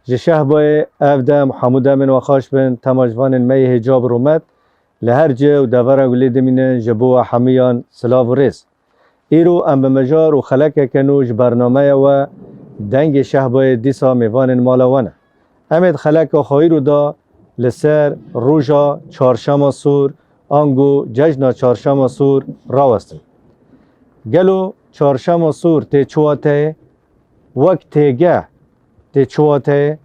جشهبای افده محمود من و خاش بن تماجوان می حجاب رومت لهر جه و دورا ولید من جبو حمیان سلاو و ریز ایرو ام بمجار و خلق کنوش برنامه و دنگ شهبای دیسا میوان مالوانه امید خلق خواهی رو دا لسر روژا چارشما سور آنگو ججنا چارشما سور راوستن گلو چارشما سور تی چواته وقت تیگه تی چواته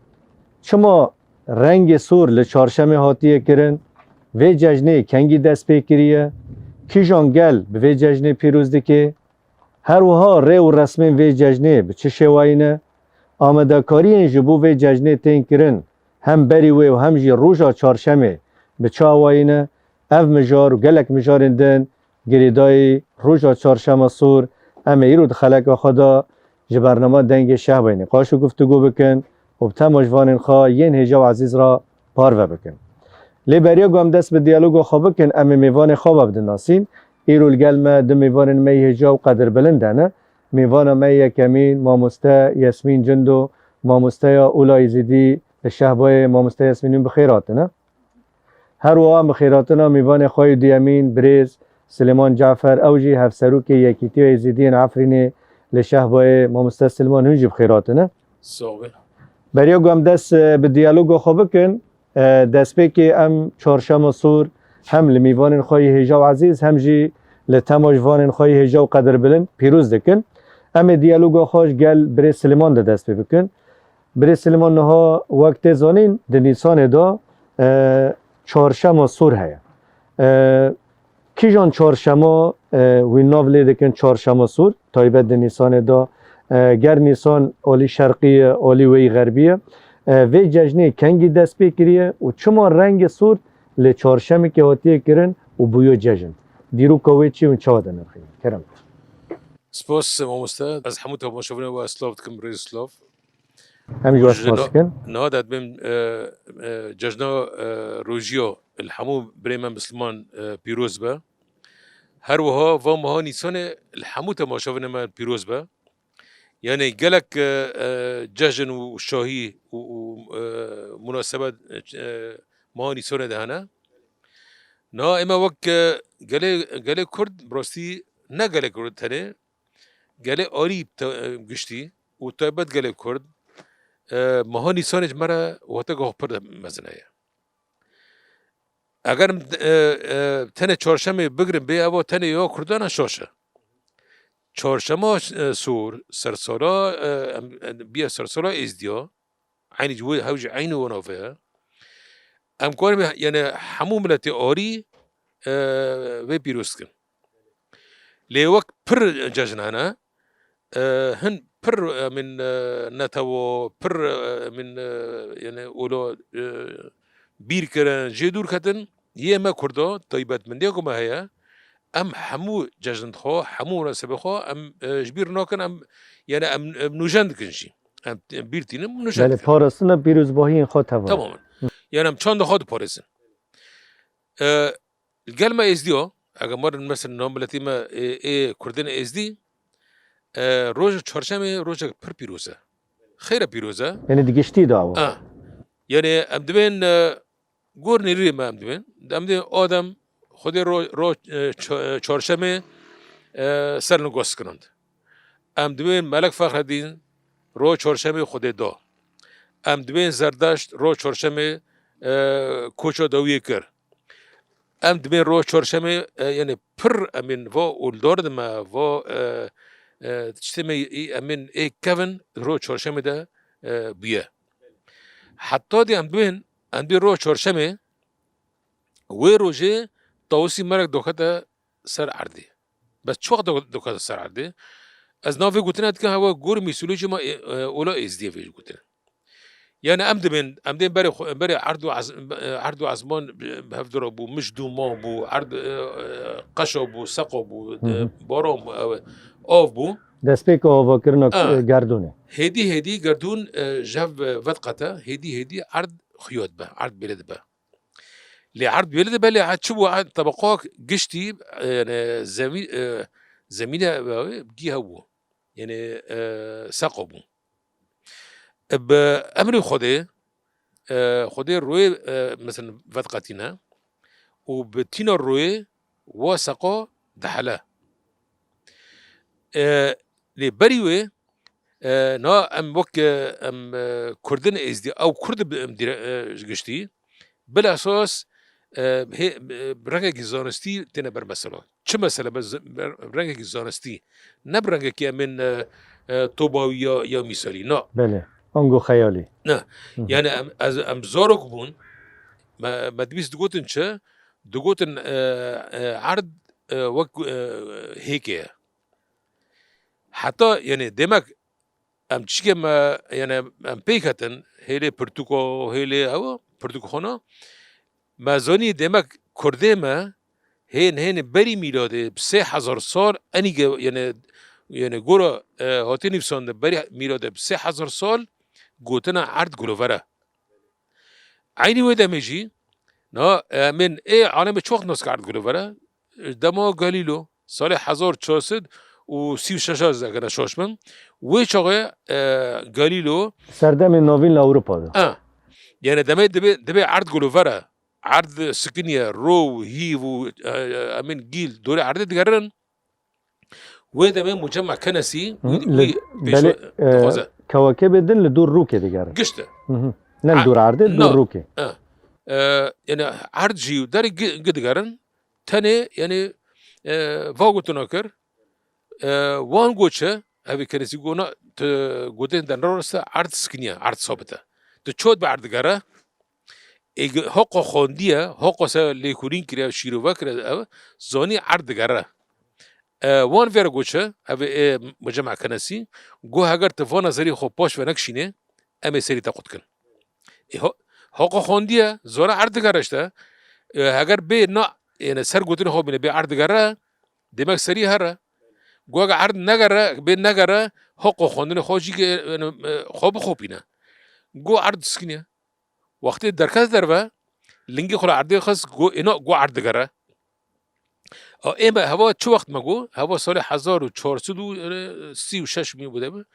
چما رنگ سور لچارشم هاتیه کرن و ججنه کنگی دست پیکریه کیجان گل به ججنه پیروز دکه هر وها ری و رسمین و ججنه به چه شواینه آمده کاری جبو و ججنه تین کرن هم بری و هم جی روژا چارشمه به چه واینه اف مجار و گلک مجارندن گریدای روژا چارشما سور اما ایرو دخلک خدا جبرنامه دنگ شهباینه قاشو گفتگو بکن و تماجوان خواه ین هجا عزیز را پارو بکن لیبریا گام دست به دیالوگ خواه بکن اما میوان خواه بدن ناسین ایرو الگلمه دو میوان می هجا و قدر بلندنه میوان می کمین مامسته یاسمین جندو مامسته اولای زیدی شهبای مامسته یاسمینون بخیراتنه هر وام بخیراتنا میوان خواه دیامین بریز سلیمان جعفر اوجی هفسروک یکیتی و زیدین عفرینه لشهبای مامسته سلیمان هنجی بخیراتنه صاغر بریا گام دست به دیالوگ خواه بکن دست به که ام چارشم سور هم لمیوان خواهی هجا عزیز هم جی لتماجوان خواهی هجا قدر بلند پیروز دکن ام دیالوگ خواهش گل بری سلیمان ده دست بکن بری سلیمان نها وقت زانین ده نیسان دا چارشم سور هیا کیجان چارشما وی ناولی دکن چارشم سور تایبت ده نیسان دا گر نیسان آلی شرقی آلی وی غربیه و ججنه کنگی دست بکریه و چما رنگ سور لی چارشمی که هاتیه کرن و بویو ججن دیرو کوی چی و چاوده نخیم کرم سپاس مامسته از همون تا مشاوره و اسلاف دکم بری اسلاف همین جو اسپاس کن نهادت بیم ججنا روژیو الحمو بری من مسلمان پیروز با هر وها و مها نیسان الحمو تا مشاوره من پیروز با یعنی گلک جشن و شاهی و مناسبت مها نیسان دهنه نه اما وقت گله کرد براستی نه گله کرد تنه گله آری گشتی و تایبت گله کرد مها نیسانش مرا وقتا گاه پر مزنه اگر تنه چارشمه بگرم به اوا تنه یا کردان شاشه چارشما سور سرسالا بیا سرسالا ازدیا عینی جوی هوج عینو ونافه امکان یعنی همو ملت آری و پیروز کن لی وقت پر ججنانه هن پر من نتو پر من یعنی اولو بیر کرن جدور کتن یه ما کرده طیبت من دیگه ما هیا ام همو ججن خو همو مناسبه خو ام جبیر ناکن ام یعنی ام نوجند کنشی ام بیرتینم نوجند بله پارستان پیروز باهی خود تمام تماما یعنی ام چند خود پارسن الكلمة ازديو اگر مرة مثلا ناملتي ما كردن ازدي روز چهارشنبه روز پر پیروزه خیره پیروزه یعنی دیگشتی داوا یعنی ام دبین گور نیری ما ام دبین آدم خود رو چهارشنبه سرنگوش کنند ام دبین ملک فخرالدین رو چهارشنبه خود دا ام دبین زردشت رو چهارشنبه کوچا داویه کرد ام دبین رو چهارشنبه یعنی پر امین و اولدارد ما و تشتمي امين كيفن رو چهارشنبه ده بيه حتی دی ام دبین اندی رو چهارشنبه و روزه توسی مرگ دخته سر عردی بس چوق دکات سر عرده از ناوی گوتنه که هوا گور میسولوجی ما اولا ازدیه ویج گوتنه یعنی ام دین بری عرض و عزمان هفدر بو مش دومان بو عرض قشا بو سقا بو بارام آف بو دست پیک آوا کرنا گردونه هدی گردون جو ودقته هدی عرض خیاط به عرض بلد به لعرض بلد به لعرض شو عرض طبقات قشتي يعني زمينه بجيها بو يعني سقبو بأمر خده روی مثلا ودقتینا و بتینا روی واسقا دحلا لبریوه نا ام وک ام کردن ازدی او کرد گشتی بلا اساس هی برنگ زانستی تنه بر مثلا چه مثلا برنگ زانستی نه برنگ که من توباوی یا مثالی نه بله آنگو خیالی نه یعنی از ام زارک بون ما دبیس دگوتن چه دگوتن عرض وک هیکه حتی یعنی دمک ام چیکه ما یعنی ام پیکتن هیله پرتوکو هیله او پرتوکو خونه ما زانی دمک کرده ما هین بری میلاده 3000 سال انیگه یعنی گورا هاتی نفسان بری میلاده 3000 سال گوتنا عرض گلووره عینی و دمیجی نا من عالم چوخ ناس عرض گلووره دما گالیلو سال 1400 و 36 اگر شاشمن و چاقه گالیلو سردم نوین اروپا ده یعنی دمه عرض گلووره عرض سکنیه رو هی و امین گیل دور عرض دیگرن و دمه مجمع کنسی بله کواکب دن لدور روکه دیگر گشته نه دور عرضه دور روکه یعنی عرض جیو داری گدگرن تنه یعنی واقعتنا کر وان گوچه اوی کنسی گونا گودن دن راسته عرض سکنیه عرض ثابته تو چود به عرض گره حق خوندیه حق سه لیکورین کرده شیرو وکره زانی عرض گره وان ویر گوچه اوی مجمع کنسی گو اگر تفان نظری خوب پاش و نکشینه امی سری تاقود کن حق خوندیه زونه عرض گرشته اگر به نه یعنی سر گوتن خوب بینه به عرض گره دماغ سری هره گو اگر عرض نگره به نگره حق خوندن خوشی که خوب اینه گو عرض سکنیه وقتی درکت دروا لنگی خلا عرض خاص گو عرض گره اما هوا چه وقت مگو هوا سال 1436 می بوده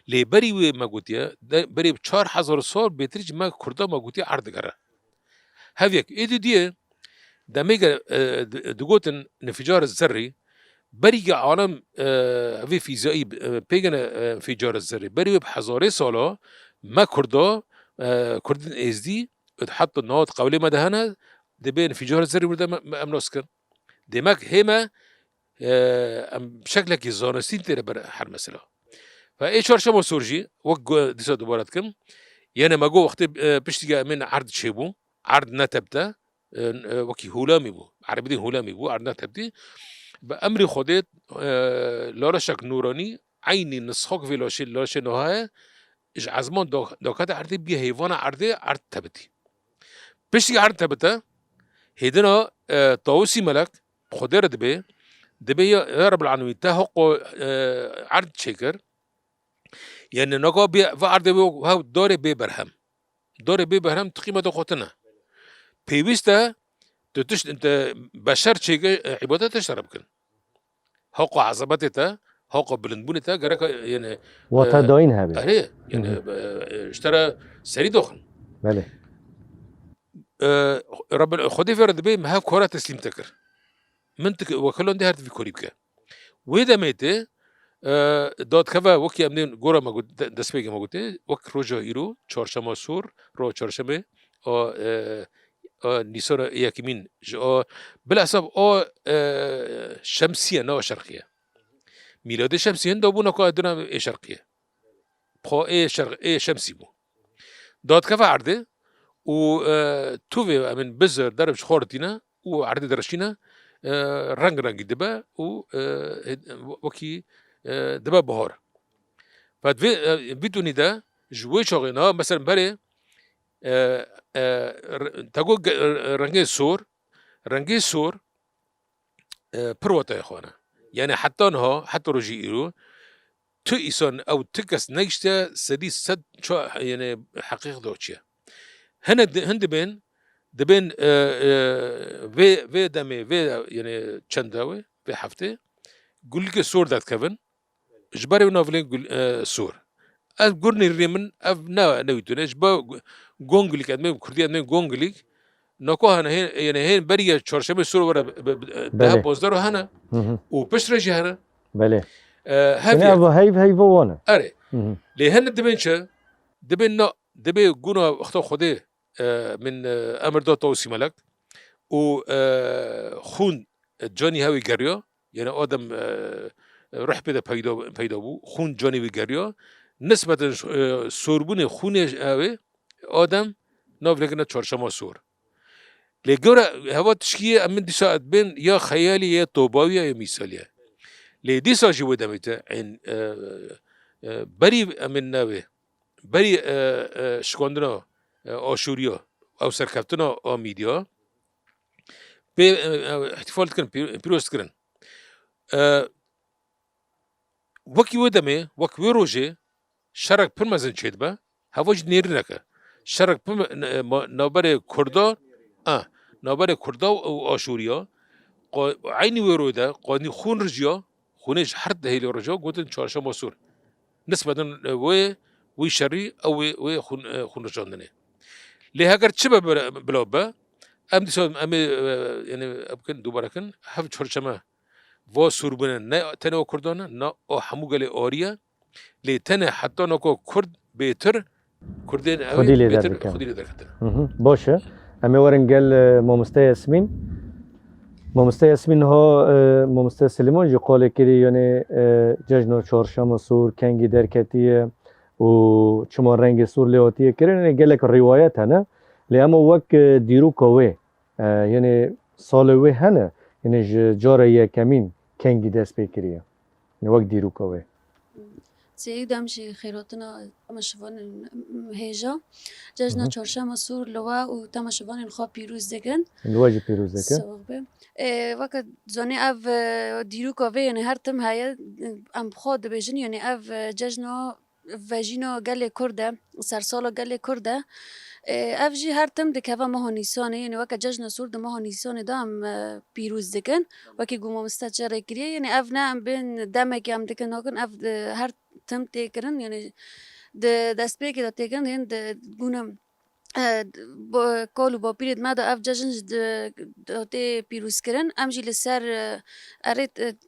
لی بری و مگوتیه بری 4000 سال بهتریج ما کردا مگوتی عرض گره هفیک ایدو دیه دمیگه دگوتن انفجار الذري بری عالم هفی فیزیایی پیگن انفجار الذري بری بحزاره سالا ما کردا کردن ازدی حتی نهاد قولی مدهنه دبی انفجار الذري بوده امناس کن دماغ هما بشكل كي زانستين ترى بر هر مسألة فاي چارشما سورجي وق ديسا دوباره كم يعني ما جو وقت بشتيجا من عرض شيبو عرض نتبته وكي هولامي بو عربي هولامي بو عرض نتبتي بأمر خودت لارشك نوراني عيني نسخك في لاشي نهاية اج عزمان داكات عرضي بيه هيوانا عرضي عرض تبتي بشتيجا عرض تبته هيدنا طاوسي ملك خدر دبي يا رب العالمين تحقق عرض شكر يعني نقا بي وعرض بي هاو دور بي برهم تقيمة خطنا بيوستا تتش انت بشر شيء عبادة تشرب كن حق عصبتها حق بلندبونتها جرك يعني وتداين هبه يعني اشترى سري دخن بله رب خدي فرد بي ما كورة تسليم تكر منطق وكلون ده هرت في كوريبكا وإذا ميته داد كذا وكي أمنين جورا ما قلت دسبيجي ما قلت وك روجا إيرو چارشما سور رو چارشمه نيسورا ياكمين بالحساب شمسية نو شرقية ميلاد شمسية دابونا كادنا شرقية بخا شرق شمسي بو داد كذا عرضه و توفي من بزر درب خورتينا وعرض درشينا رنگ رنگی دبه و وکی دبه بهار بعد بدونی ده جوی چاقینا مثلا برای تاگو رنگی سور پروتای خانه یعنی حتی نه حتی روزی ایرو تو ایسان او تکس نگشته سدی صد شو يعني حقيقة دوتشيا هنا دبين في دمي في يعني چنداوي في هفته قول لك سور دات كفن جباري ونافلين قول سور از قرني ريمن اف نويتونه جبا گونگليك ادمي كردي ادمي گونگليك نكو هنا يعني هين بريه چارشمه سور ورا ده بوزدارو هنا و بشرجي هنا بله هافي هاي وانا اره لهن دبين شا دبي قونا اختار خده من امر دو توسي ملك و خون جاني هاوي گريا يعني آدم روح بده پیدا بو خون جاني وي گريا نسبة سوربون خون هاوي آدم نافلگنا چارشما سور لگورا هوا تشكيه من دي ساعت بين يا خيالي يا طوباوية يا مثالية لدي ساجي ودمته عن بري من نوي بري شكوندنا آشوريا أو سركفتنا آميديا به احتفال كن بيروست كن وكي ودمه وكي روجه شرق پرمزن چید با هواج نیر نکه شرق نابر کردا نابر کردا و آشوریا عینی وروده قانی خون رجیا خونش هر دهیل رجا گوتن چارشما سور نسبتا وی شری او وی خون رجاندنه له اگر چه بلا با ام دیسان ام یعنی ابکن دوباره کن هف چارشما و سور بنا نه تنه کردانه نه هموگل آریا لی تنه حتی نکو کرد بهتر کردین خودی لیدر کردن باشه امی ورن گل مامسته یاسمین مامسته یاسمین ها مامسته سلیمان جو قال کری یعنی جشن چهارشنبه سور کنگی درکتیه و چما رنگ سور لیاتیه کردن یعنی گلک روایت هنه لی اما وک دیرو کوه یعنی سالوه هنه یعنی جاره یکمین کنگی دست بکریه یعنی وک دیرو کوه سيدم شي خيراتنا تماشفان هيجا ججنا چهارشنبه سور لوا و تماشفان الخا پیروز دکن لواجی پیروز دکن سوابه وقت زانی اف دیرو کاوه یعنی هر تم هیا ام خود بجن یعنی اف ججنا وجینا گل کرده سرسالا گل کرده اف جی هر تم دکوا ماه نیسانه یعنی وقت ججنا سور د ماه نیسانه دام پیروز دکن وقتی گوما مستجره کریه یعنی اف نه بین دمک هم دکن نکن اف هر تم تکرن یعنی دست پیکی دا تکرن هند گونم کالو با پیرد مادا اف ججنج داته پیروز کرن امجی لسر ارید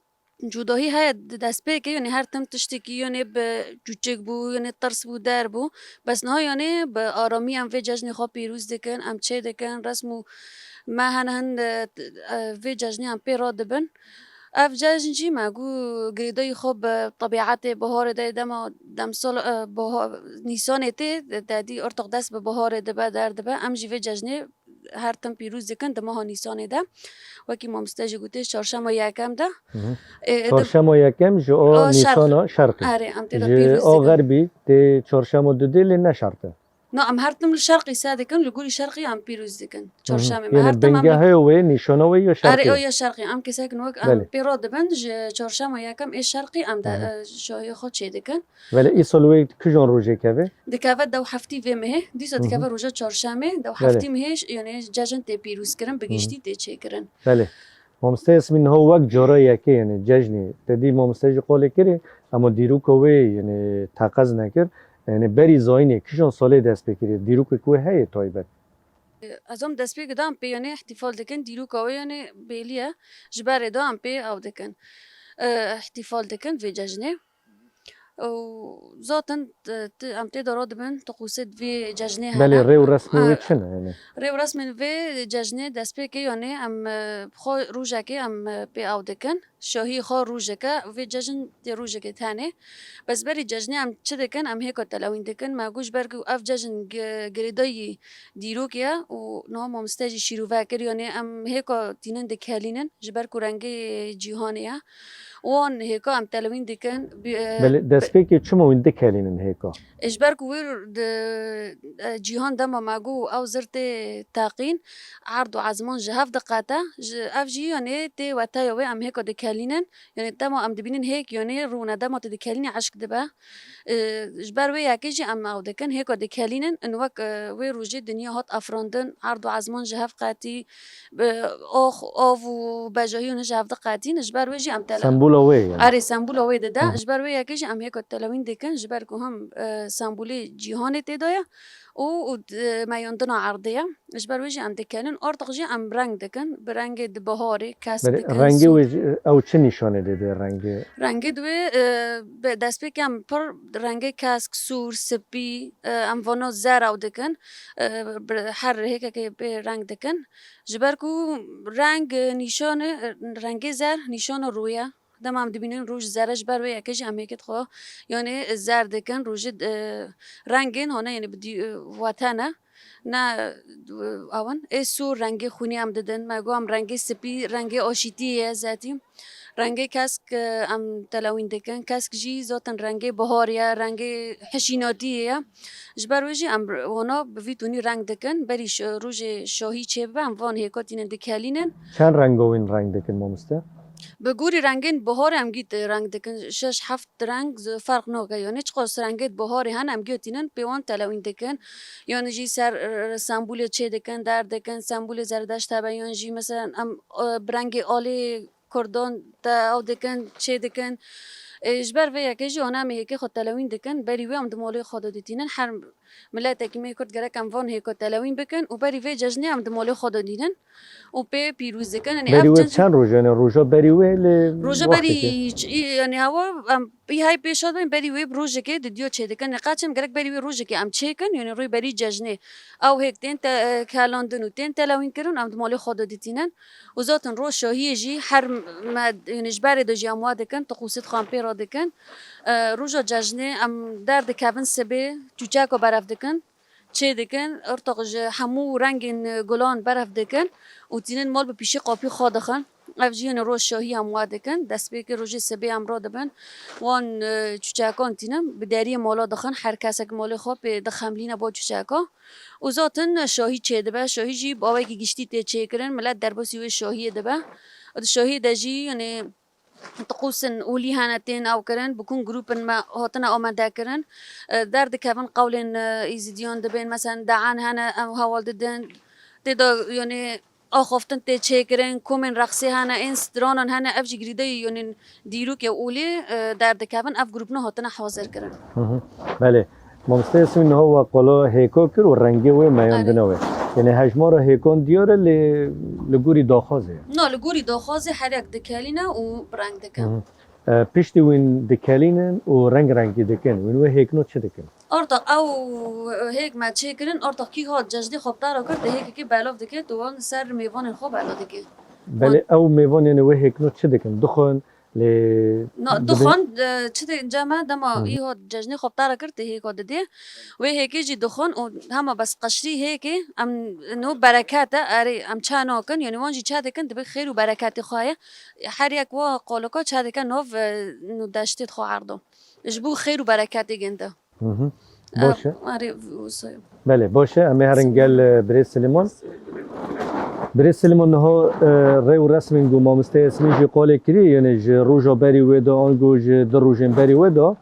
جدایی های دست پیکی یعنی هر تم تشتکی یعنی به جوچک بو یعنی ترس بو در بو بس نه یعنی به آرامی هم و ججنی خواه پیروز دکن ام چه دکن رسمو ما هند و ججنی هم پی را دبن اف جاجنجی ماگو گریدای خوب طبیعت بهار دم سال نیسان تی دادی ارتق دست به بهار دبا در دبا امجی و جاجنه هر تم پیروز دکن دم ها نیسان ده وکی ما مستجی گوته چهارشنبه یکم ده چهارشنبه یکم جو نیسان شرقی آره ام تیرا پیروز جو غربی تی چهارشنبه دو دیل نه شرقه نه ام هر تم شرقی ساده کن لگوری شرقی ام پیروز دکن چهارشنبه یعنی بنگه های و نشانه و یا شرقی آره او یا شرقی ام کسی کن وقت ام پیراد بند چهارشنبه یکم ای شرقی ام ده شای خود چه دکن ولی این سالوی کجان روزه که دکاوه دو هفتی و مه دیسا دکاوه روزه چهارشنبه دو هفتی مهش یعنی جشن تی پیروز کردن بگیشتی تی چه کردن بله مامسته اسمین ها وقت جاره یکی یعنی جشنی تدی مامسته جو قال کردی اما دیرو کوی یعنی تقاض نکرد یعنی بری زاینه کشان ساله دست بکرید دیرو کوی هی تایبت ازم دست بگیرم پی یعنی احتفال دکن دیرو کوی یعنی بیلیه جبر دام پی او دکن احتفال دکن و جشنه و ذاتن ام تی دارد بن تقوسد وی ججنه بله هنه ری و رسمی و چنه یعنی ری و رسمن وی ججنه دست پی که یعنی ام خو روزه که ام پی آو دکن شاهی خو روزه که وی ججن دی روزه که تانه بس بری ججنه ام چه دکن ام هیکو تلاوین دکن ما گوش برگو اف ججن گریدایی دیرو کیا و نه مستجی شیرو وکر یعنی ام هیکو تینن دکالینن جبر کورنگی جهانیه وان هيكا عم تلوين دكان بله دست پی که چما وینده کلینن هیکا اجبار كوير جيهان دما ماغو او زرت تاقين عرض وعزمان جهاف دقاتا اف جي يعني تي وتا يوي ام هيكا دكالينن يعني دما ام دبينن هيك يعني رونا دما تدكاليني عشق دبا اجبار وي ياكيجي ام او دكان هيكا دكالينن ان وك وي روجي دنيا هات افراندن عرض وعزمان جهاف قاتي اخ اوف وباجايون جهاف دقاتين اجبار ويجي ام تلا سمبولا وی یعنی اري سامبول اوي ده اجبار وي ياكيجي ام هيكا تلوين دكان اجبار كو هم سامبولي جيهان تدايا و مايوندنا عرضية اجبار ويجي ام دكانن ارتق جي ام رنگ دكن برنگ بهاري كاس بله دكن رنگی و او چه نشانه دیده رنگی رنگ دوی به دست پی کم پر رنگ کاسک سور سپی ام وانو زر او دکن هر هیکه که به رنگ دکن جبر کو رنگ نشان رنگ زر نشان رویه دم هم دبینن روش زرش بر و یکیش هم هیکت خو یعنی زر دکن روش رنگین هونه یعنی بدی وطنه نه آون سور رنگ خونی هم دادن مگو هم رنگ سپی رنگ آشیتیه ذاتی رنگ کاسک ام تلاوین دکن کاسک جی زاتن رنگ بهاریه رنگ حشیناتیه جبر ویجی ام ونا بویتونی رنگ دکن بریش روز شاهی چه بام وان هیکاتین دکالینن چند رنگ و این رنگ دکن مامسته به گوری رنگین بهار هم گیت رنگ دکن شش هفت رنگ فرق نوکه یعنی چقدر رنگت بهاری هن هم گیتینن پیوان تلاوین دکن یعنی جی سر سمبول چه دکن در دکن سمبول زردشت تبا یعنی جی مثلا ام برنگ آلی کردان تا او دکن چه دکن اجبر و یکی آنها میگه خود تلاوین دکن بری وی هم دمالی خود دیدن هر ملت که میکرد گره کم وان هیکو تلاوین بکن و بری وی جشنی هم دمالی خود دیدن و به پیروز دکن یعنی بری و چند روز یعنی روزا بری و روزا بری یعنی هوا بی های پیشاد بری وی روزه که دیو چه دکن نقاشم گرک بری وی روزه که ام چه کن یعنی روی بری جشنی او هیک تین کلاندن و تین تلاوین کردن ام دمالی خود دیدن و ذاتن روز شاهی جی هر یعنی جبر دو جامعه دکن تقوسید خان پیرا دکن روزا جشنی ام درد کابن سبه چوچاک و برف دکن چه دکن ارتقج همو رنگین گلان برف دکن و تینن مال به پیش قاپی خادخن افجیان روز شاهی هم وادکن دست به که روز سبی هم را دبن وان چوچاکان تینم به دری مالا دخن هر کسی که مال خواب به دخملین با چوچاکا و ذاتن شاهی چه دبه شاهی جی باوی که گشتی ته چه کرن ملت درباسی و شاهی دبه و شاهی دجی یعنی تقوسن اولی هنتين او کرن بكون جروبن ما هاتنا آمده کرن درد كمان قولن ایزیدیان دبین مثلا دعان هنا هوال ددن تدا يعني آخفتن تچه کرن کومن رقصی هنا انسترانن هنا افجی گریده یعنی دیرو که اولی درد كمان اف جروبنا هاتنا حاضر کرن بله مامسته اسم نه و قلا هیکا کر و رنگی و میاندنه و یعنی هجما را هیکان دیاره لگوری داخازه نه لگوری داخازه هر یک دکالینه و برنگ دکن پشتی وین دکالینن و رنگی دکن وین و هیکنو چه دکن ارتق او هيك ما تشيكرن ارتق كي هاد ججدي خب طارا كرت هيك كي بالاف دكي تو سر ميوان الخوب على دكي بله او میوان یعنی و هیکنو چه دکن دخان نا دخان چه جامعه دما ای هاد ججني خب طارا كرت هيك هاد دي و هيك يجي دخان و هما بس قشري هيك ام نو بركات اري ام چانو كن يعني وانجي چاده كن تبي خير و بركات خوايا هر یک وا قالوكا چاده كن نوف نو دشتت خو عرضو جبو خير و بركات گنده باشه آره بله باشه اما هرنگل برای سلیمان نه ری و رسمین گو مامسته اسمی جی قاله کری یعنی جی روژا بری ویدا آنگو جی در روژین بری ویدا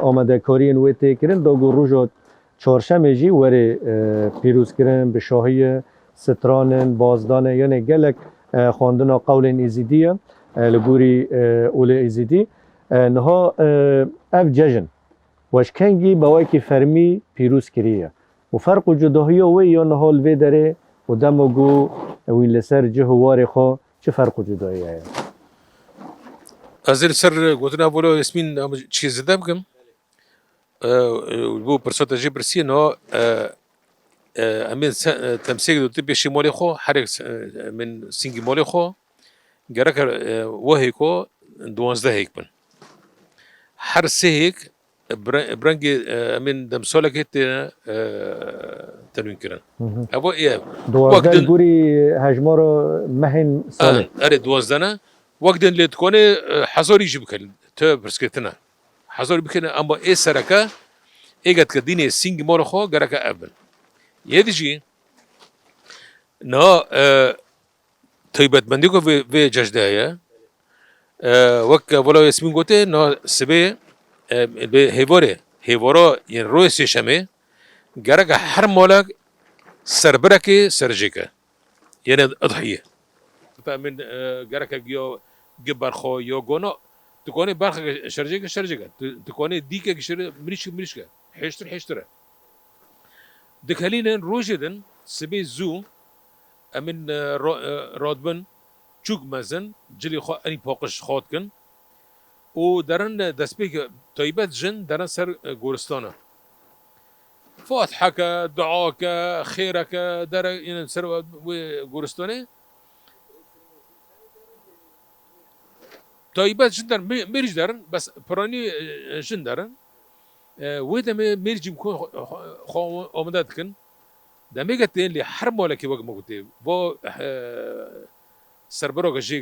آمده کارین ویده کرن دا گو روژا چهارشنبه جی وری پیروز کرن به شاهی سترانن بازدانه یعنی گلک خواندن قول ایزیدیه لگوری اول ایزیدی نه اف ججن وشکنگی باوی که فرمی پیروز کریه و فرق و جداهی وی یا نهال وی داره و دماغو وین لسر جهوار خو چه فرق و جداهی هست؟ از این سر گفتن اولو اسمین چیز دم کم بو پرسوتا جی برسی نو امین تمسیک دوتی بیشی مالی خو هر یک من سینگی مالی خو گرک وحی کو 12 هیک بن هر سه هیک برنگی امین دم ساله که تنوین کردن ابو ایه 12 گوری هجمار مهین ساله اره 12 نه وقتن لیت کنه حضاری جی بکن تو برسکتنا حضاری بکنه اما ای سرکه ایگت که دینه سینگی مال خو گرک ابن یه دیجی نه طیبت بندی کو به ججده وقت ولا اسمین گوته نه سبه به هیوارا یعنی روی سیشمه گرک هر مالک سربرکه سرجیکه یعنی اضحیه من گرک گیو گبرخو یا گونا تکونه برخ شرجیکه تکونه دیکه شر مریشکه حشتره دکالینن روجدن سبی زو امن رادبن چوک مزن جلی خو انی پاقش خود کن و درن دسپیک طیبت جن درن سر گورستانه فاتحك دعاك خيرك در يعني سر گورستانه طيبات جدا ميرج دارن بس براني جن دارن وده ميرج مكون خو آمداد کن دمیگه تین لی هر ماله که وقت مگوتی با سربرا گشی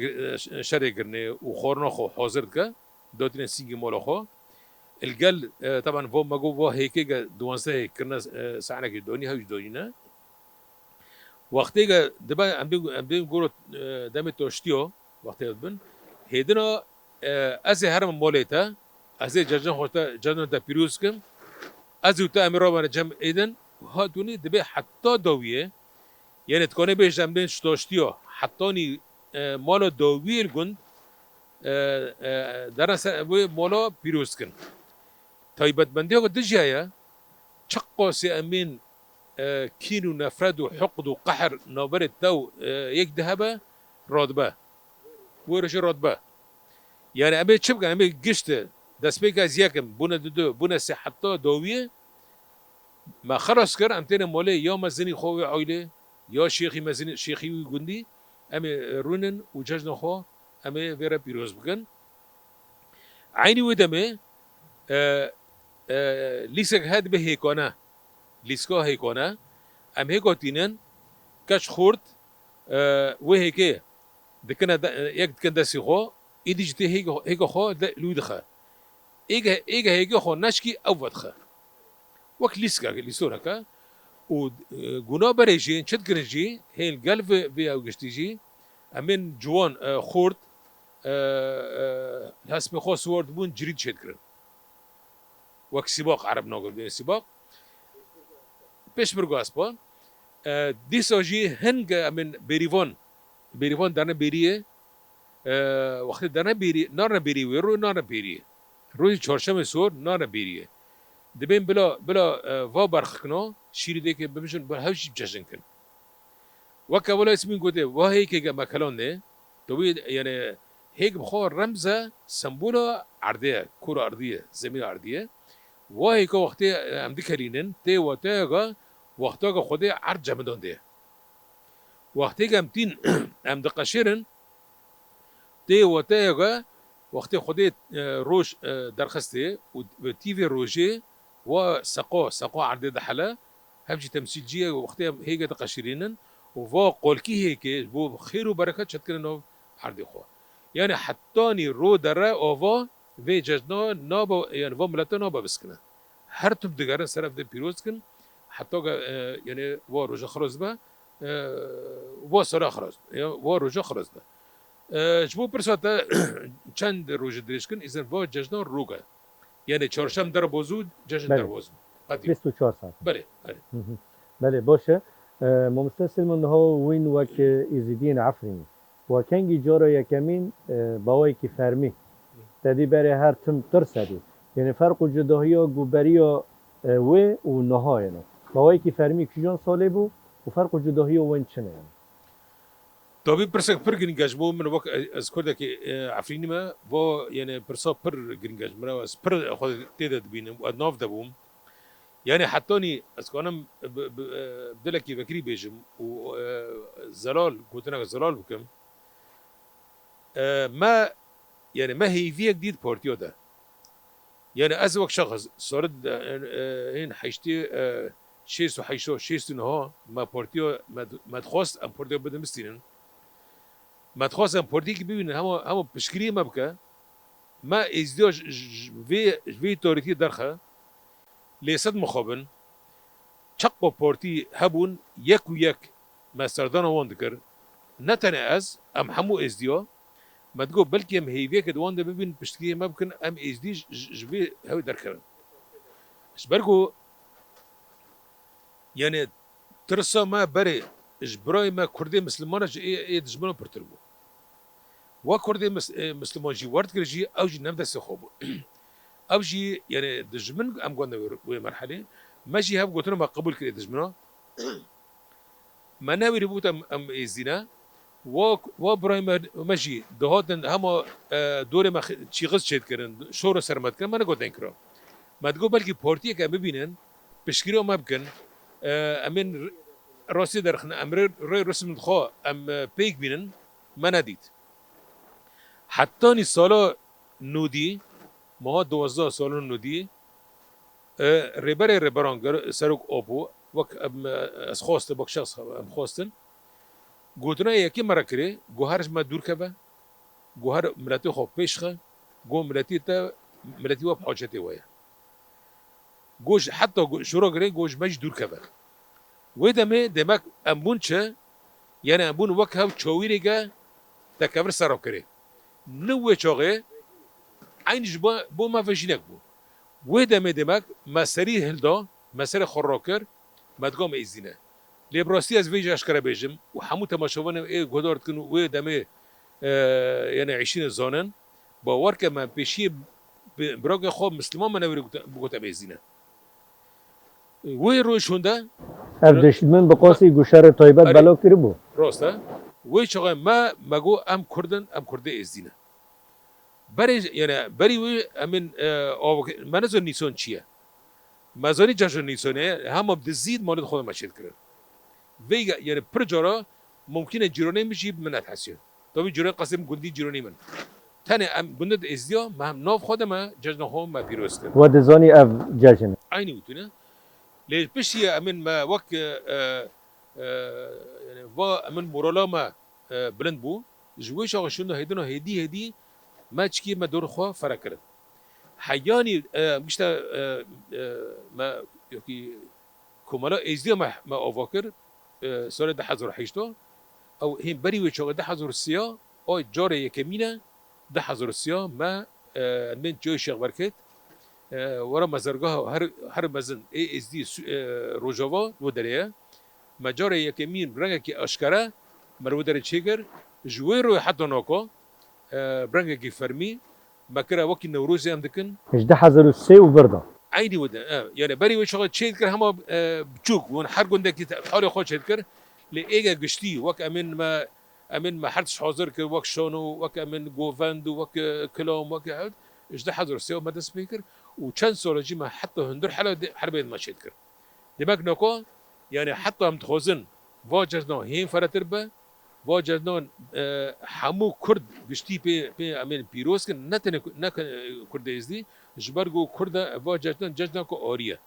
شری کرنه و خورنا خو حاضر که دادین سینگی ماله خو الجل طبعا فو مگو با هیکی که 12 کرنا سعنا که دونی هیچ دونی نه وقتی که دبا ام گورو دم توشتیو وقتی بن هیدنا از هر ماله تا از جرجان خوشتا جرجان تا پیروز کم از اوتا امرا من جمع ایدن هاتونی دبی حتی دویه یعنی تکانه بیش جمعین شتاشتیو حتی نی مالا دویل گند در اصل مالا پیروز کن تایبت بندی ها دجایه چقاسی امین کین و نفرت و حقد و قهر نابر تو یک دهبه رادبه ویرش رادبه یعنی امین چه بگن امین گشت دست بیک از یکم بونه دو بونه سی حتی دویه ما خلاص كر امتين مولي يا مزني خوي عائله يا شيخي مزني شيخي ويغندي امي رونن وججنا خو امي فيرا بيروز بكن عيني ودمي ليسك هاد بهيكونا ليسكو هيكونا ام هيكوتينن كاش خورت وهيكي دكنا يك كان دسي خو ايدي جتي هيك خو لودخه ايجا هيك خو نشكي اودخه وقت لیسکا که و گنا برایجی چت گرنجی هیل قلب في اوجشتيجي امن جوان خورد هسمي خو سورد بون جريد شد كرن وقت سباق عرب ناقل بين سباق پیش برگو اسبا دیساجی هنگ امن بریوان درن بریه وقتی درن بری نار بریه رو نار بریه روی چهارشنبه سور نار بریه دبین بلا و برخکنه شیری دیگه بمیشون بر هیچ جشن کن وقتی ولی اسمین گوده و هیچ که مکلان نه توی یعنی هیچ بخور رمزه سمبولا عردیه کور عردیه زمین عردیه و هیچ وقتی ام دیکرینن تی و تیگا وقتی که خودی عرض جمدان ده وقتی که ام دقشیرن تی و تیگا وقتی خودی روش درخسته و تیوی روجه و سقا عرض دحلا همچی تمثیل جیه وقتی هیچ دقشیرینن و قولکی هیچ بو خیر و برکت شد کنن عرض خو یعنی حتی نی رو دره آوا و ججنا نابا یعنی و ملت نابا بسکنه هر توب دگرن صرف ده پیروز کن حتی یعنی و روزه خرز به و سرا خرز و روزه خرز به جبو پرسات چند روز دریش کن ایزن و ججنا روگه یعنی چهارشنبه در بازود جشن در بازود 24 ساعت بله بله باشه ممستسل من ها وین وک ایزیدین عفرینی و کنگی جارا یکمین باوی کی فرمی تدی برای هر تم ترسدی یعنی فرق و جداهی و گوبری و نهاینا باوی کی فرمی کجان ساله بو و فرق و جداهی و وین چنه طبی پرسک پر گرینگاج بو من وقت از کرده که عفرینی ما با یعنی پرسا پر گرینگاج من از پر خود تعداد بینم و ناف دبوم یعنی حتی نی از کنم دلکی فکری بیشم و زلال گوتناک زلال بکم ما يعني ما هي فيك جديد بورتيو ده يعني از وقت شخص صارت هين حيشتي شيستو حيشتو شيستو نها ما بورتيو ما تخواست ام بورتيو بدم مستينن ما تخواست ام بورتيو كي ببين هم بشكري ما بكا ما ازدواج في توريتي درخه ليست مخابن شق بورتي هبون يك ويك ما سردان وان ذكر نتنا از ام حمو ازديو ما تقول بلكي ام هيفيك دوان ده ببين بشتكي ما بكن ام ازدي جبي هاوي دركرن اش بركو يعني ترسا ما بري جبراي ما كردي مسلمان اي دجمنو برتربو و كردي مسلمان جي ورد كرجي او جي نبدا سخوبو او جي يعني دجمن ام قلنا وي مرحله ما جي هاب قلت ما قبول كري دجمنو ما ناوي ريبوت ام ازدينا و برایم ماجی دهاتن همه دوره ما چی غز شد کردن شور سرمت کردن من نگفتن کرد مدگو بلکه پارتی که ببینن بشکری ما بکن امین راستی درخن امر روی رسم خوا ام پیک بینن من ندید حتی نی سالا نودی ما 12 سال نودی ربران سرک آبو وقت از خواست با شخص ام خواستن گوتنا یکی مرا کری گوهرش ما دور کبه گوهر ملتی خوب پیش خه گو ملتی و بحاجتی ویا گوش حتی شروع کری گوش مج دور کبه و دمک امبون چه یعنی امبون وقت هم چویری که تکبر سراب کری نوع چاقه عینش با ما فشینک بو و دمک مسری هلدا مسری خوراکر مدگام ایزینه لیبراستی از ویج اشکره بیشم و همون تماشاوان ای گذارد کنو و دمه یعنی 20 زانن باور که من پیشی براگ خواب مسلمان من نوری بگوت بیزینه و روی شونده افدشمن بقاسی گوشار طایبت بلا کری بو راسته و چقدر ما مگو ام کردن ام کرده ازدینه بری یعنی بری و امین من از نیسان چیه مزاری جشن نیسانه هم بدزید مالد خود مشید کرد ویگا یعنی پر جارا ممکنه جیرانی میشی من اتحسین تو جیران قسم گندی جیرانی من تنه ام گندد ازدیا ما هم ناف خودم جشن هم ما پیروز کرد و دزانی اف جشن عینی میتونه لیش بشی امن ما وقت یعنی و امن مورالا ما بلند بو جویش آقاشون هیدنا هدی ما چکی ما دور خوا فرق کرد حیانی مشتا ما یکی کمالا ازدیا ما آواکر سال 2008 او هم بری و چاق 2003 او جاره یکمینه 2003 ما من جای شیخ برکت ورا مزرگاه هر مزن ای از دی روجاوا و دریه ما جاره یکمین رنگ کی اشکره مرو در چیگر جوی رو حتی ناکو رنگ کی فرمی ما کرا وقتی نوروزی هم دکن 2003 و بردا عيني ودا يعني بري وش شغل شيء كر هم بتشوك ون حرق عندك حالي خوش شيء كر لإيجا قشتي وك أمن ما حدش حاضر كر وك شانو وك أمن جوفاند وك كلام وك هاد إيش ده حاضر سيو ما تسبيكر وكان سولجي ما حتى هندر حربين ما شيء كر دماغ نكو يعني حتى هم تخوزن واجرنا هين فرتربه واجرنا حمو كرد قشتي بي أمن بيروس كن نتن كرد إزدي جبرگو کرده واجهتن جشن کو آریه.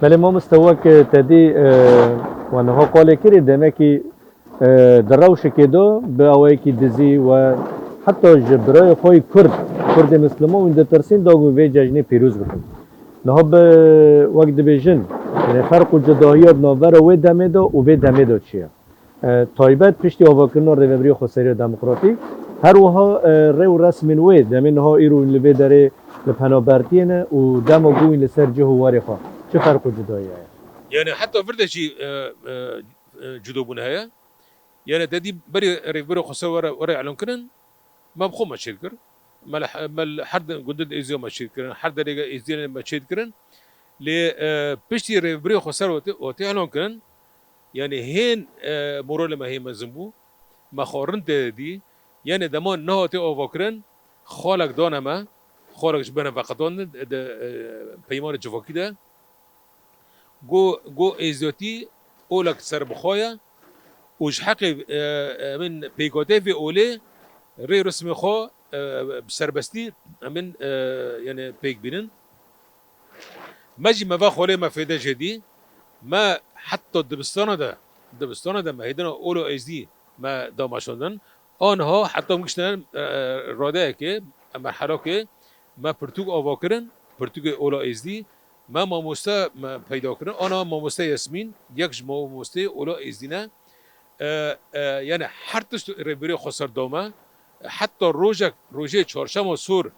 بله ما مستواک تدی و نها قال کری دمه کی دروش کدو به آوای کی دزی و حتی جبرای خوی کرد مسلمان و اندترسین داغو وی جشن پیروز بکن. نها به وقت بیشن یعنی فرق و جداهیات ناور و دمه دا و وی دمه دا چیه؟ تایبت پشتی آواکرنا رویبری خسری دموکراتیک هر وها رو رسمین وی دمین ها ایرو لبه داره لپنابرتینه و دم و گوین لسر جه و واری خواه چه فرق و جدایی هست؟ يعني حتى فرده شيء جدو بنهاية يعني تدي بري خسر ورا يعلن كرن ما بخو ما شيل كر ما حد قدد إزيو ما شيل كرن حد رجع إزيو ما شيل كرن ل بشتي بري خسر وتعلن كرن يعني هين مرول ما هي مزمبو مخورن دی یعنی دمان نه تی آوکرن خالق دانمه خالق جبنا وقتان پیمان جواکی ده جو ازیاتی اولک سر بخوایا وش حق من پیکاته في اوله ری رسم خو سربستی من یعنی پیک بینن ماجي ما خاله ما فيدا جدي ما حتى دبستانه ده ما هيدنا اولو ازدي ما دامشوندن آنها حتی میگشتن راده که مرحله که ما پرتوگ آواکرن پرتوگ اولا ازدی ما ماموسته پیدا کردن آنها ماموسته یاسمین یکش ماموسته اولا ازدی نه یعنی هر تشت ربری خسر دامه حتی روزه چهارشنبه سور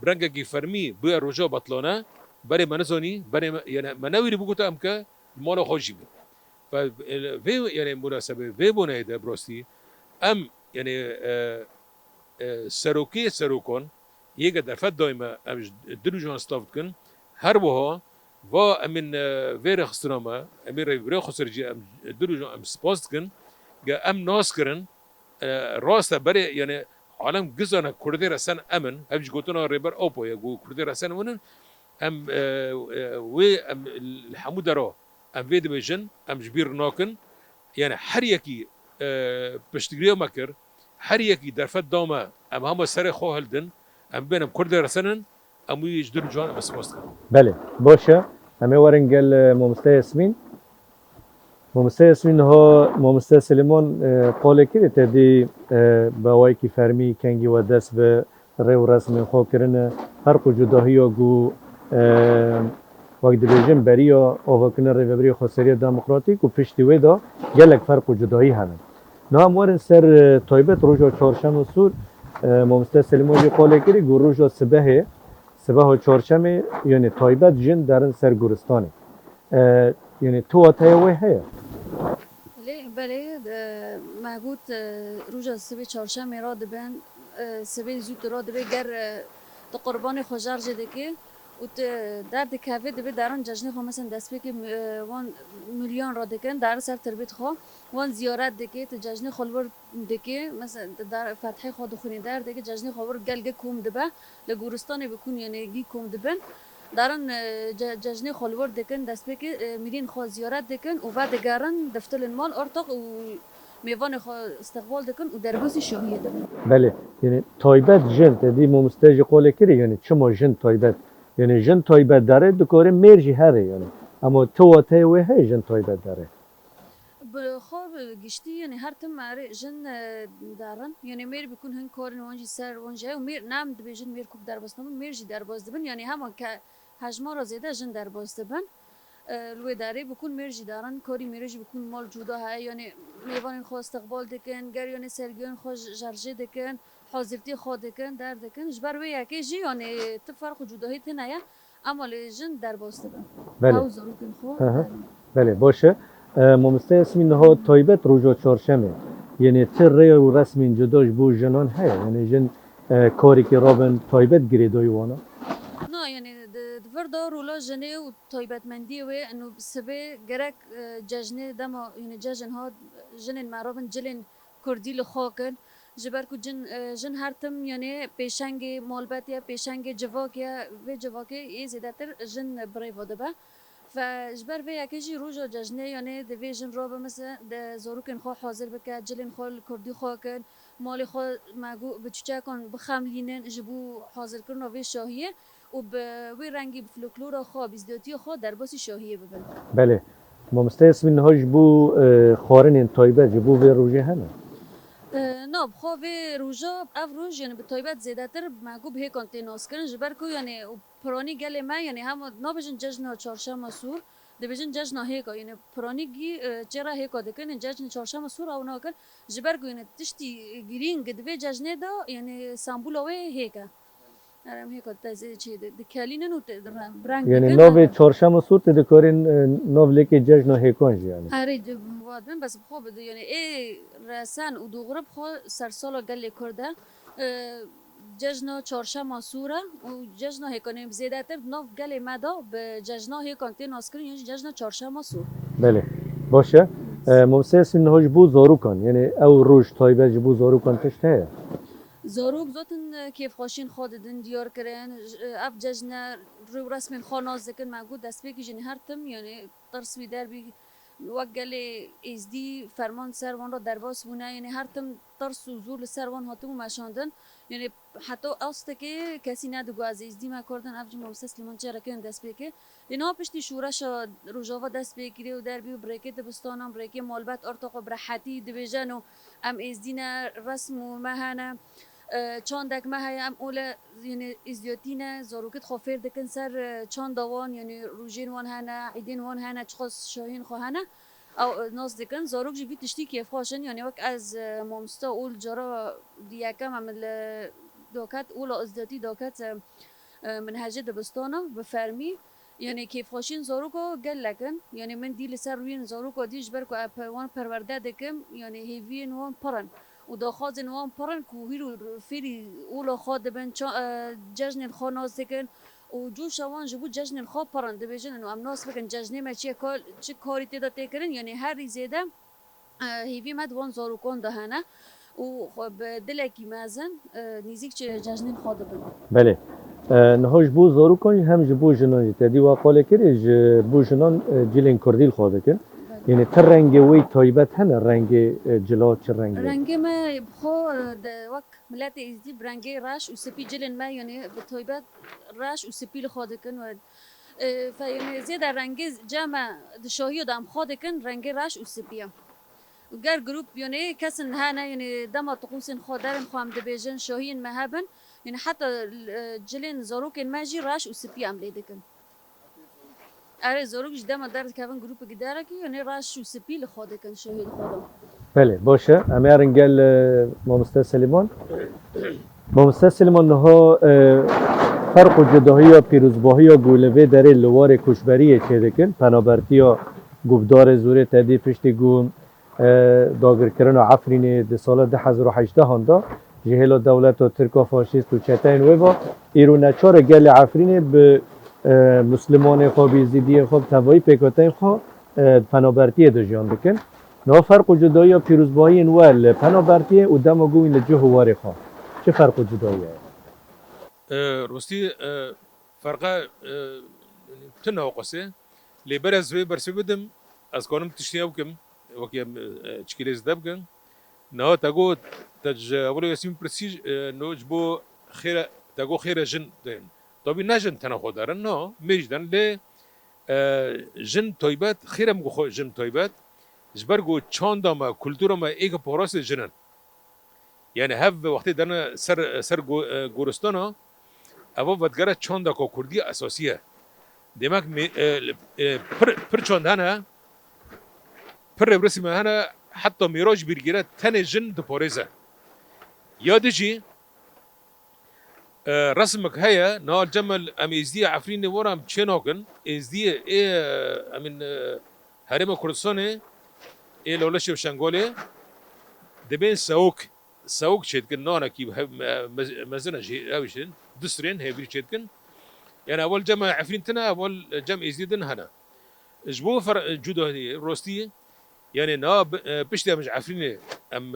برنگ کی فرمی به روزه بطلانه برای منزانی برای یعنی منویری بگویم که مال خوشی بود و یعنی مناسبه و بونه ده براستی ام یعنی سروکان یک دفعه دائما ام دروجان استافت کن هر وها و امین ویر خستنامه امیر ویر خسرجی ام دروجان ام سپاس کن که ام ناس کرن راست برای یعنی عالم گزانه کرده رسن امن همش گوتنا ریبر اوپو یا گو کرده رسن ونن ام و ام الحمود را ام وید بجن ام جبیر ناکن یعنی هر یکی پشتگیری مکر هر یکی در فد دامه ام هم سر خواه هلدن ام بینم کرده رسنن ام ویج در جوان ام سپاس کن بله باشه همه ورنگل ممسته اسمین ها ممسته سلیمان قاله کری تدی با وای کی فرمی کنگی و دست به ری و رسم خواه کرنه هر کو جداهی ها گو وقت بیجن بریا آواکنه ری و بری خسری دموکراتیک و پشتی وی دا گلک فرق و جداهی همه نه هم ورن سر تایبت روژا چهارشنبه سور ممسته سلیمان جی قاله کری گو روژا سبه و چهارشنبه یعنی تایبت جن درن سر گورستانه یعنی تو آتای وی هیا بله معبود روز سبی چهارشنبه را دبن سبی زود را دبی گر قربان خوشار جده که و در دکاوی دبی دران جشن خو مثلا دست به که وان میلیون را دکن در سر تربیت خو وان زیارت دکه ت جشن خلور دکه مثلا در فتح خو دخونی در دکه جشن خور گلگه کوم دبه لگورستان بکون یعنی گی کوم دبن دارن جشن خلور دکن دست به که میرین خو زیارت دکن و بعد گرن دفتر المال ارتق و میوان خو استقبال دکن و دربوسی شاهی دکن بله یعنی تایبت جن تدی ممستاج قوله کری یعنی چما جن تایبت یعنی جن تایبت داره دکاره مرجی هره یعنی اما تو آتای وی های جن تایبت داره بخواب گشتی یعنی هر تم ماره جن دارن یعنی میر بکن هن کارن وانجی سر وانجی و میر نام دبی جن میر کوب در باستن میرجی در باز دبن یعنی همون که حجم را زیاده جن در باز دبن لوی داره بکن میرجی دارن کاری میرجی بکن مال جدا های یعنی میوان خو استقبال دکن گر یعنی سرگیون خو جرجه دکن حاضرتی خود دکن در دکن جبر وی یکی جی یعنی تفرق جدایی تنایا اما جن در باز دبن بله بله باشه ممسته اسمین ها تایبت روژا چهارشنبه یعنی تر ری و رسمین جداش بو جنان هست یعنی جن کاری که رابن تایبت گریدای وانا نه یعنی فردا رولا جنه و تایبت مندی و انو سبه گرک جشنه دما یعنی جشن ها جن معرابن جلن کردی لخاکن جبر کو جن هر تم یعنی پیشنگ مالبت یا پیشنگ جواک یا و جواک ای زیادتر جن برای وادبه و جبر و یکیجی روزا جشنه یعنی دوی جن را به مثل زاروکن خو حاضر بکه جلن خو کردی خواکن مال خو مگو بچه کن بخملینن جبو حاضر کردن و شاهیه و به وی رنگی فلکلور خو بیزداتی خو در باسی شاهیه ببن بله ممسته اسمین ها جبو خارن تایبت جبو و روژه همه نه خو و روزا اف روز یعنی به تایبت زیاده تر مگو به کانتی ناس کردن جبر کو یعنی پرانی گله ما یعنی هم نابجن جشن چهارشنبه سور دبیجن جشن هیکا یعنی پرانی گی چرا هیکا دکن جشن چهارشنبه سور او ناکن جبر کو یعنی تشتی گرینگ دبی جشن دا یعنی سامبول او هیکا ارم هیکا تازه چی دکالینن و برنگ یعنی نو چهارشنبه سور تدکارین نو لکی جشن هیکانج یعنی آره وادم بس خوب بده یعنی ای رسن و دو غرب خو سرسالا گله کرده جشن چهارشنبه سوره و جشن هیکانیم زیاده تر نو گله مدا به جشن هیکانتی ناس کردن یعنی جشن چهارشنبه سور بله باشه ممسس إنه جبو زاروكان يعني أو روج طيبة جبو زاروكان تشتهي زاروک زاتن کیف خوشین خود دن دیار کرن اف ججنا رو رسم خاناز دکن معقول دست بگی جنی هر تم یعنی ترسوی در بی وقل ازدی فرمان سروان را درباس بونه یعنی هر تم ترس و زور سروان هاتم و مشاندن یعنی حتی اصلا که کسی ندگو از ازدی ما کردن اف جمع سلیمان چرا کن دست بگی اینا پشتی شورش روجاوا دست بگیری و در بی و بریکه دبستانم بریکه مالبت ارتقا برحتی دبیجن و ام ازدینا رسم و مهانه چاندک ما هی ام اوله یعنی ازدیاتینه زاروکت خافر دکن سر چاند دوان یعنی روزین وان هنه عیدین وان هنه چخص شاهین خو هنه او ناز دکن زاروک جبی تشتی کیف خوشن یعنی وقت از مامستا اول جرا دیگه عمل داکت اولا ازدیاتی داکت منهجه دبستانه بفرمی یعنی کیف خوشین زاروکو گل لکن یعنی من دیل سر روین زاروکو دیش برکو اپوان پرورده دکم یعنی هیوین وان پرن و داخاز نوام پرن کوهی رو فیری اولا خاد بن جشن الخاناز دکن و جو شوان جبو جشن الخاب پرن دبیجن انو ام ناس بکن جشنه ما چه کاری تیدا تکرن یعنی هر ریزیده هیوی مد وان زاروکان دهنه و خب دلکی مازن نیزیک چه جشن الخاد بن بله نها جبو زاروکان هم جبو جنان تدی واقعه کری جبو جنان جیلین کردیل خواده کن یعنی تر رنگ وی تایبت هنه رنگ جلا چه رنگی؟ رنگ ما بخو وقت ملت ازدی برنگ راش و سپی جلن ما یعنی بتایبت راش و سپی لخواده کن و فیعنی زیاده رنگ جمع شاهی دام خواده کن رنگ راش و سپیه و گر گروپ یعنی کسن هنه یعنی دم طقوسن خادرن خوام دبیجن شاهین مهبن یعنی حتی جلن زاروکن ماجی راش و سپی عملی دکن آره زاروک جدام درد کردن گروپ گداره کی یعنی راش و سپی لخواده کن شاهین خودم بله باشه اما رنگل مامسته سلیمان مامسته سلیمان نها فرق و جداهی یا پیروزباهی یا گولوه در لوار کشبری چه دکن پنابرتی یا گفدار زوره تدی پشتی گوم داگر کردن و عفرین ده سال 2018 هندا جهل دولت و ترکا فاشیست و چتاین ویوا ایرو نچار گل عفرین به مسلمان خواه بیزیدی خواه توایی پیکاتین خواه پنابرتی دو جان دکن نه فرق و جدایی یا پیروزباهی نوال پنابرتی و دماغو این لجه هواری خواه چه فرق و جدایی راستی فرقه تنها قصه لبر از وی برسی بدم از کانم تشتیه بکم وکی چکیلیز دبکن نه تاگو تج اولی اسم پرسیج نوج بو خیر تاگو خیر جن دین طبعا نجن تنها خودارن نه میجدن ل جن طیبت خیرم گو جن طیبت جبرگو چاندا ما کلتورا ما ایک پوراس جنن یعنی هف وقتی دنا سر گورستانا اول ودگره چاندا کو کردی اساسیه demek پر چاند هنه پر رسم هنه حتی میراج بیرگیره تن جن دپارزه یادجی رسمك هيا نال جمل ام ازدي عفرين ورم تشينوكن ازدي امين هرم كردستاني لولش وشنغولي دبين سوق شيتكن نانا كي مزنا جي اوشن دسرين هي بير شيتكن يعني اول جمع عفرين تنا اول جمع ازدي دن هنا جبو فر جودو هدي روستي يعني نا بشتي مش عفرين ام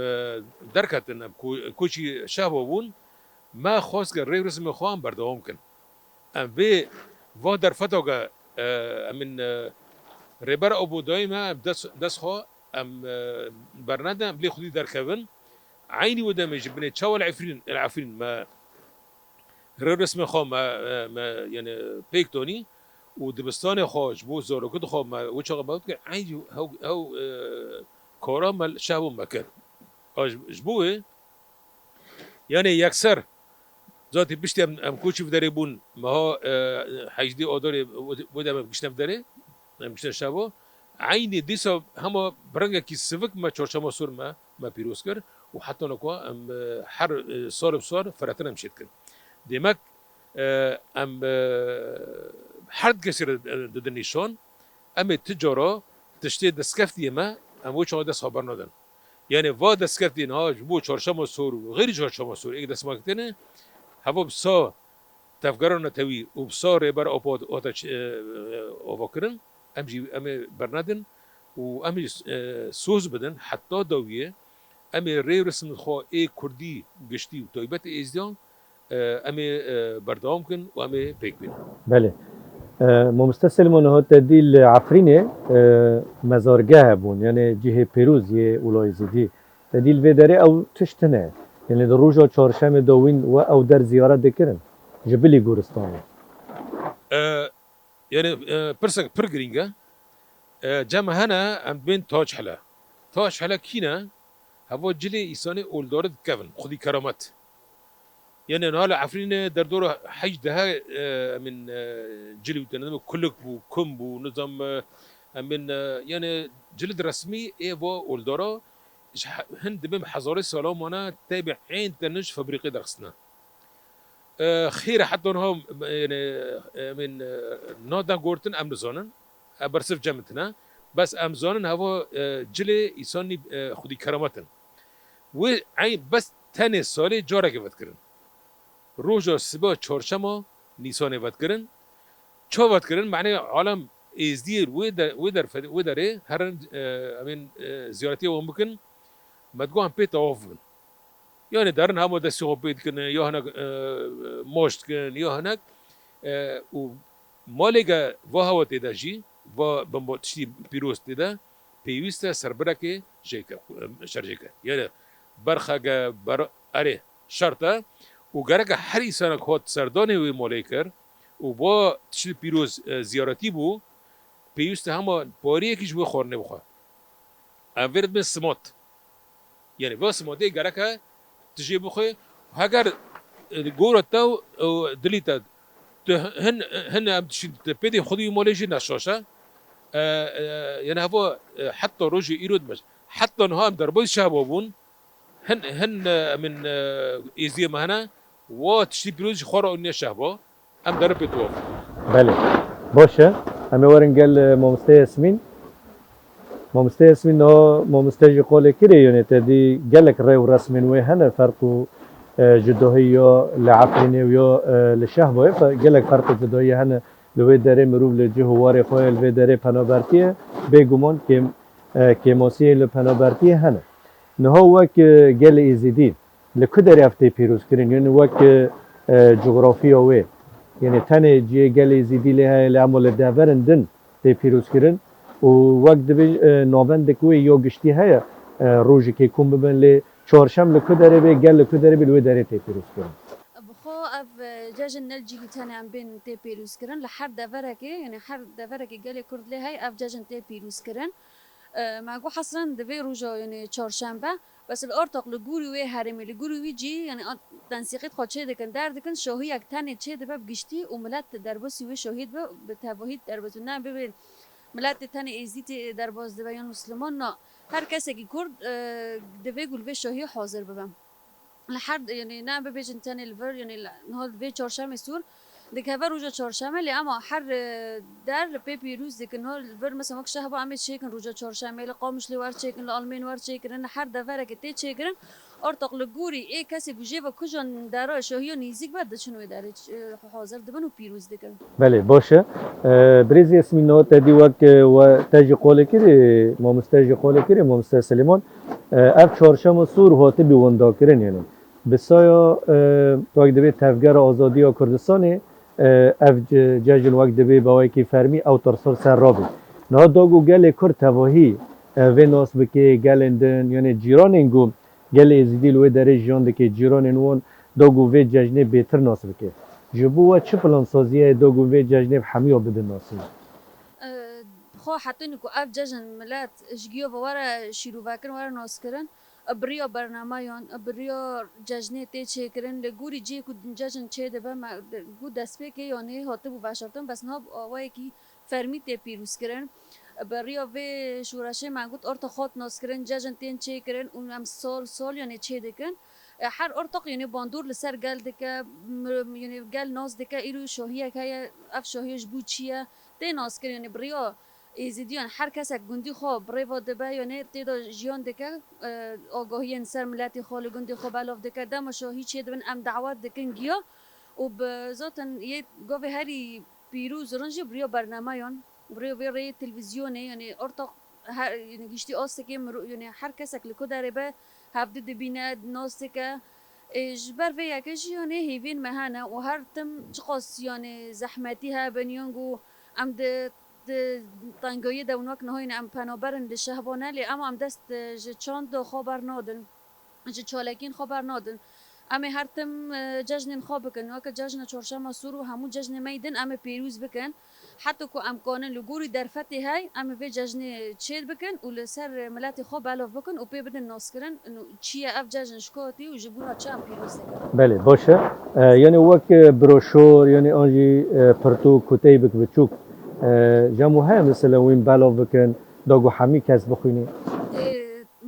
دركت ام كوشي شابون ما خواست که ری رسم خوام بردوام کن. ام به و در فتوگا من ریبر ابو دایما دست خو ام برنامه بلی خودی در کون عینی و دمیج بنی چاول العفرین ما ری رسم خوام ما یعنی پیکتونی و دبستان خوش بو زورو کد خوام ما و چاق بود که عینی هاو کارام شابو مکن. جبوه یعنی یکسر ذاتی بشتی ام کوچی بداری بون ما حجدی آداری بودم گشنف داره ام گشنف شبا عینی دیسا همه برنگه کی سوک ما چارشما سور ما پیروز کرد و حتی نکوا ام هر سال بسال فراتر ام شد کن دیمک ام هر کسی دادن نشان ام تجارا تشتی دستکفتی ما ام وچه دست خبر ندن یعنی وا دستکفتی نه بو چارشما سور و غیر چارشما سور یک دست ماکتنه هوا بسا تفکران توی و بسا ریبر آپاد آتش آوکرن ام برندن و امی سوز بدن حتی دویه امی ری رسم خو ای کردی گشتی و تایبت ازدیان امی بردام کن و امی پیک بین. بله مامستا سلیمان ها تدیل عفرینه مزارگاه بون یعنی جهه پیروز یه اولای زیدی تدیل و داره او تشتنه یعنی در روزا چهارشنبه دوین و او در زیارت دکرن جبلی گورستانه يعني برسك برجرينجا جمع هنا ام بين تاج حلا كينا هوا جلي إنساني أولدارد كفن خدي كرامات يعني نهال عفرين در دور حج ده من جلي وتنظم كلك بو كم بو نظام من يعني جلد رسمي إيه بو أولدارا هند بهم حضارة سلام وانا تابع عين تنش فبريقي درسنا خير حتى انهم يعني من نادن قورتن امزانن برسف جمتنا بس امزانن هوا جلي انساني خودي كرامتن و عين بس تاني سالي جارك ود روزا سبا چهارشنبه نیسان ود کرن چه ود کرن معنی عالم ازدیر و دره هر امین زیارتی و ممکن مدگو هم پیت آفن یعنی درن هم دستی خوب پیت کنه یا هنگ ماشت کن یا هنگ و مالگا و هوا تیدا جی و بمبتشی پیروز تیدا پیوسته سربرکه شرجکه یعنی برخه بر اره شرطه و گرگ هر انسان که سردانه و مالی کرد و با تشریف پیروز زیارتی بو پیوسته همه پاری کیش بو خورنه بخواه اولد من سمات یعنی با سماته گرگ تجیب بخواه اگر گورت تو دلیت هن هم تشریف پیدی خودی مالیشی نشاشه یعنی هوا حتی روزی ایرود مش حتی نه هم در باید شهبا بون هن من ایزی مهنا و تشتی پیروزی خورا اونیا شهبا هم در بتواب. بله باشه همه ورن گل مامسته اسمین نه مامسته جقاله کره یعنی تدی گلک ریو رسمین و هنه فرقو جداهی یا لعفرینه یا لشهبه فگلک فرق جداهی هنه لوی داره مروب لجهوار خواه لوی داره پنابرتیه بگمان که ماسیه لپنابرتیه هنه نه وک گل ایزیدی لکدر افته پیروز کرین یعنی وک جغرافیا وی یعنی تنه جی گل ایزیدی له لعمل داورندن ته پیروز کرین و وک دبی نوبند کوی یو گشتی هيا روزی که کوم ببن ل چهارشنبه لکدر به گل لکدر به لوی داره ته پیروز کرین بخو اف جاجن نلجي تاني عم بين تي بيروز كرن لحد دفرك يعني حد دفرك قال كرد لي هاي اف جاجن تي بيروز كرن معقول حصرا دبي روجا يعني چهارشنبه بس الارتق لجوري وي هرمي لجوري وي جي يعني تنسيقيت خود چه دكن در دكن شاهي یک تاني چه دبه بگشتي و ملت دربسي وي شهيد به توحید دربزونه ببین ملت تاني ازيتي درباز دبيان مسلمان نا هر کسی که کرد دبي گل به شاهي حاضر ببم لحد يعني نعم ببيجن تاني الفر يعني نهار في چهارشنبه سور ديك هفر روجا چهارشنبه اللي اما حر در بي بيروز ديك نهار الفر مثلا وقت شهبا عمل شيكن روجا چهارشنبه لقامش لي ور شيكن لالمين ور شيكن حر دفره كتي شيكن ارتق لگوری ای کسی گوجه و کجان درا شاهی و نیزیک بعد چنوی داره حاضر دبن و پیروز دکن بله باشه بریزی اسمی نو تدی وک و تاجی قول کری ما مستاجی قول کری ما مست سلیمان اف چهارشنبه سور هاته بیوندا کرن یعنی بسایا وقت دبی تفگر آزادی و کردستانی اف جاجل وقت دبی باوی کی فرمی او ترسال سر رابی نه داگو گل کرد تواهی و ناس بکی گلندن یعنی جیران انگو گل ازدیل و در جان دکی جیران انوان داگو و جاجنه بهتر ناس بکی جبو و چه پلان سازیه داگو و جاجنه حمیو بدن ناسی خو حتی نکو اف جاجن ملت اشگیو و ورا شیرو وکر ورا ناس کرن بریا برنامه یان بریا جشنه تی چه کرن لگوری جی کو جشن چه دبه گو دسته که یعنی هاته بو باشرتن بس نه آوای کی فرمی تی پیروز کرن بریا و شورش معگود ارت خاط ناس کرن جشن تین چه کرن اون هم سال یعنی چه دکن هر ارتق یعنی باندور لسر گل دکه یعنی گل ناز دکه ایرو شاهیه که اف شاهیش بود چیه تی ناس کرن یعنی بریا ایزیدیان هر کس گندی خواب ریوا دبه یعنی تیدا جیان دکه آگاهی انسر ملتی خال گندی خواب علاف دکه دم شاهی چه دبن ام دعوت دکن گیا و بذاتن یه گاوه هری پیروز رنجی بریا برنامه یان بریا ری تلویزیونه یعنی ارتق هر یعنی گشتی آسته که یعنی هر کس که لکو داره به هفته دبینه ناسته که جبر وی یکیش یعنی هیوین مهانه و هر تم چقاس یعنی زحمتی ها بنیانگو ام ده تنگایی دونوک نهاین ام پنابرن ده شهبانه لی اما ام دست چاند خبر نادن چالکین خبر نادن اما هر تم جشن خواب بکن و که جشن چهارشنبه سور و همون جشن میدن اما پیروز بکن حتی که امکانه لگوری در فتح های اما به جشن چید بکن و لسر ملت خواب علاوه بکن و پی بدن ناس کرن چیه اف جشن شکاتی و جبونا چه هم پیروز کن. بله باشه یعنی وقت بروشور یعنی آنجی پرتو کتی بک بچوک جمعه مثلا وین علاوه بکن داغو همی کس بخونی.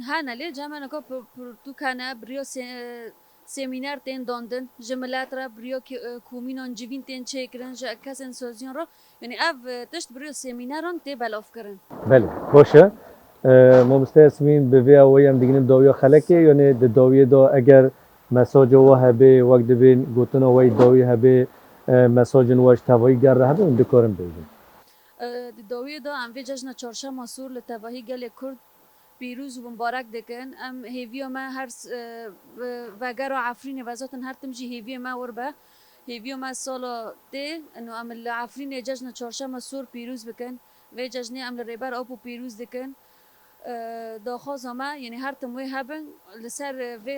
هانا لی جمعه نکو پرتو کنه بریا سمینار تین داندن جملات را بریا کومینان جوین تین چه کردن جا کسان سازیان را یعنی اف تشت بریا سمیناران تی بلاف کردن. بله باشه ما مستعصمین به وی آوایی هم دیگنیم داویا خلکه یعنی داویه دا اگر مساج و هبه وقت بین گوتن آوایی داویه هبه مساج نواش توایی گرده هبه اون دکارم بیدیم. داویه دا ام وی جشن چهارشنبه سور لتوایی گل کرد پیروز و مبارک دکن ام هیوی ما هر وگر و عفرین وزاتن هر تمجی هیوی ما وربه هیوی ما سالا ده انو ام العفرین جشن چهارشنبه سور پیروز بکن و جشن ام لریبر آبو پیروز دکن داخواز ما یعنی هر تموی هبن لسر و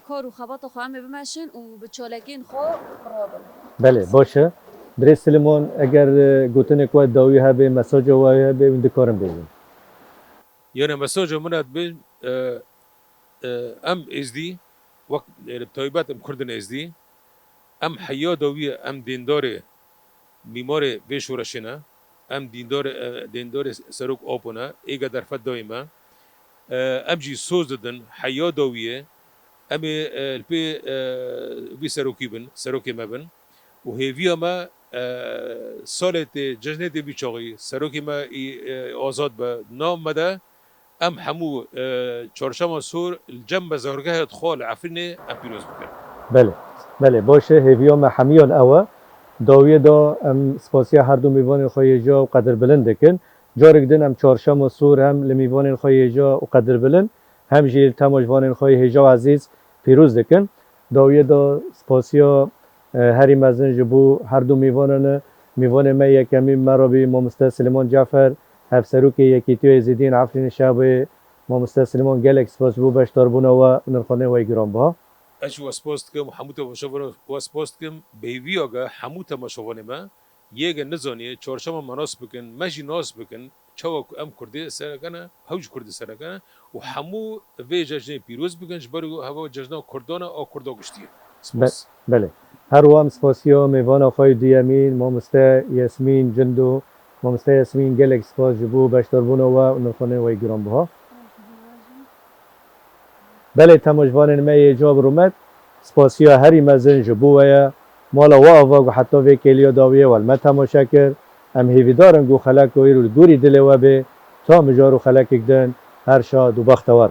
کار و خبات خو همه بمشن و به چالکین خو برابر. بله باشه درست سلیمان اگر گوتن که داوی هبه مساج و هبه اون دکارم بیدیم. یعنی مساج منات بین ام ازدی وقت طایبات ام کردن ازدی ام حیا داوی ام دیندار میمار وشورشنا ام دیندار سروک آپونا ایگا در فد دایما ام جی سوز دادن حیا داویه ام الپی وی سروکی مبن و هیوی ما سالت جشنت بیچاری سروکی ما آزاد به نام مده ام همو چهارشنبه سور الجنب زارگاه دخول عفرینه ام پیروز بکن. بله باشه هیویا ما همیان اوه داویه دا ام سپاسیا هر دو میوان خواهی جا و قدر بلند دکن جارک دن ام چهارشنبه سور هم لمیوان خواهی جا و قدر بلند هم جیل تماجوان خواهی جا عزیز پیروز دکن داویه دا سپاسیا هری مزن جبو هر دو میوان ما یکمی مرابی مامسته سلیمان جعفر هفسروک یکیتیو زیدین عفرین شعب مامسته سلیمان گلک سپاس بو بشتار بونا و نرخانه و گرام با اش واسپاست کم حموت مشاور واسپاست کم بیوی آگه حموت مشاور ما یه نزانی چهارشنبه مناس بکن مجی ناس بکن چوا ام کرده سرکنه هوج کرده سرکنه و همو وی جشن پیروز بکن جبرو هوا جشن کردانه آ کردا گشتیه. بله هر وام سپاسیا میوان خواهی دیامین مامسته یاسمین جندو مامسته یاسمین گلک سپاس جبو بشتار بونا و نرخانه و گرام با بله تماجوان ما جاب رومت سپاسیا هری مزن جبو ویا مالا واوا و حتی وی کلیا داویه والما تماشا کرد ام هیویدارن گو خلق و ایرو گوری دل و به تا مجارو خلق کدن هر شاد و بختور